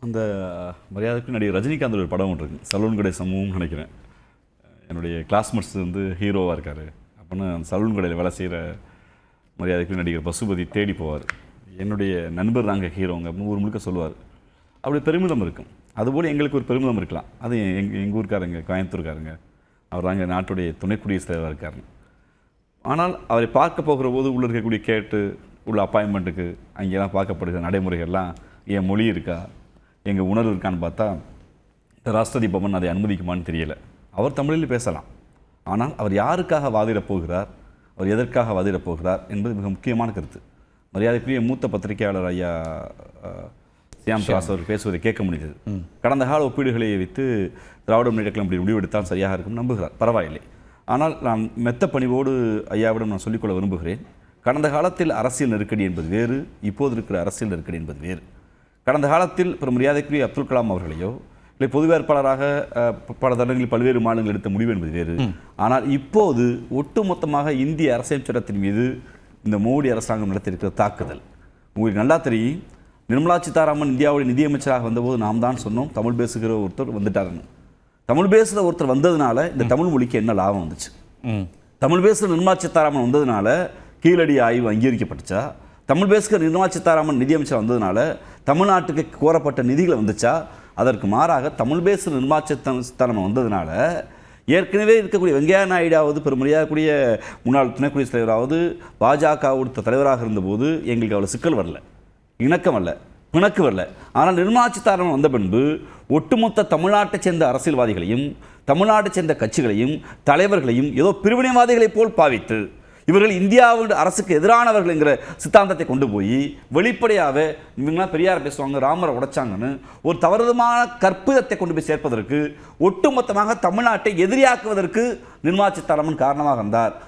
அந்த மரியாதைக்கு நடிகர் ரஜினிகாந்த் ஒரு படம் ஒன்று இருக்குது, சலூன் கடை சமூகம்னு நினைக்கிறேன். என்னுடைய கிளாஸ்மேட்ஸ் வந்து ஹீரோவாக இருக்கார். அப்படின்னு அந்த சலூன் கடையில் வேலை செய்கிற மரியாதைக்கு நடிகர் பசுபதி தேடி போவார். என்னுடைய நண்பர் நாங்கள் ஹீரோங்க அப்படின்னு ஊர் முழுக்க சொல்லுவார். அப்படி பெருமிதம் இருக்கும். அதுபோல் எங்களுக்கு ஒரு பெருமிதம் இருக்கலாம். அது எங்கள் ஊருக்காரங்க, கோயம்புத்தூர்காரங்க, அவர் தாங்க நாட்டுடைய துணை குடியரசுத் தலைவராக இருக்காரு. ஆனால் அவரை பார்க்க போகிற போது உள்ள இருக்கக்கூடிய கேட்டு உள்ள அப்பாயின்மெண்ட்டுக்கு அங்கெல்லாம் பார்க்கப்படுகிற நடைமுறைகள்லாம் என் மொழி இருக்கா, எங்கள் உணர்வு இருக்கான்னு பார்த்தா ராஷ்டிரபதி பவன் அதை அனுமதிக்குமான்னு தெரியலை. அவர் தமிழில் பேசலாம், ஆனால் அவர் யாருக்காக வாதிடப் போகிறார், அவர் எதற்காக வாதிடப் போகிறார் என்பது மிக முக்கியமான கருத்து. மரியாதைக்குரிய மூத்த பத்திரிகையாளர் ஐயா சியாம் தாஸ் அவர் பேசுவதை கேட்க முடிந்தது. கடந்த கால ஒப்பீடுகளை வைத்து திராவிட முன்னேற்ற கழகம் இப்படி முடிவெடுத்தால் சரியாக இருக்கும் நம்புகிறார், பரவாயில்லை. ஆனால் நான் மெத்த பணிவோடு ஐயாவிடம் நான் சொல்லிக்கொள்ள விரும்புகிறேன். கடந்த காலத்தில் அரசியல் நெருக்கடி என்பது வேறு, இப்போது இருக்கிற அரசியல் நெருக்கடி என்பது வேறு. கடந்த காலத்தில் மரியாதைக்குரிய அப்துல் கலாம் அவர்களையோ இல்லை பொது வேட்பாளராக பல தடங்களில் பல்வேறு மாநிலங்கள் எடுத்த முடிவு என்பது வேறு. ஆனால் இப்போது ஒட்டுமொத்தமாக இந்திய அரசியல் சட்டத்தின் மீது இந்த மோடி அரசாங்கம் நடத்தியிருக்கிற தாக்குதல் உங்களுக்கு நல்லா தெரியும். நிர்மலா சீதாராமன் இந்தியாவுடைய நிதியமைச்சராக வந்தபோது நாம் தான் சொன்னோம் தமிழ் பேசுகிற ஒருத்தர் வந்துட்டாருன்னு. தமிழ் பேசுகிற ஒருத்தர் வந்ததுனால இந்த தமிழ் மொழிக்கு என்ன லாபம் வந்துச்சு? தமிழ் பேசுகிற நிர்மலா சீதாராமன் வந்ததுனால கீழடி ஆய்வு அங்கீகரிக்கப்பட்டுச்சா? தமிழ் பேசுகிற நிர்மலா சீதாராமன் நிதியமைச்சர் வந்ததுனால தமிழ்நாட்டுக்கு கோரப்பட்ட நிதிகளை வந்துச்சா? அதற்கு மாறாக தமிழ் பேசுகிற நிர்மலா சீதாராமன் வந்ததுனால ஏற்கனவே இருக்கக்கூடிய வெங்கையா நாயுடாவது பெருமரியாதைக்குரிய முன்னாள் துணை குடியரசுத் தலைவராவது பாஜக கொடுத்த தலைவராக இருந்தபோது எங்களுக்கு அவ்வளோ சிக்கல் வரல, இணக்கம் வரல, பிணக்கு வரல. ஆனால் நிர்மலா சீதாராமன் வந்த பின்பு ஒட்டுமொத்த தமிழ்நாட்டைச் சேர்ந்த அரசியல்வாதிகளையும் தமிழ்நாட்டைச் சேர்ந்த கட்சிகளையும் தலைவர்களையும் ஏதோ பிரிவினைவாதிகளைப் போல் பாவித்து இவர்கள் இந்தியாவின் அரசுக்கு எதிரானவர்கள் என்கிற சித்தாந்தத்தை கொண்டு போய் வெளிப்படையாக இவங்களாம் பெரியார் பேசுவாங்க, ராமரை உடைச்சாங்கன்னு ஒரு தவறுதமான கற்பிதத்தை கொண்டு போய் சேர்ப்பதற்கு ஒட்டுமொத்தமாக தமிழ்நாட்டை எதிரியாக்குவதற்கு நிர்மலா சீதாராமன் காரணமாக இருந்தார்.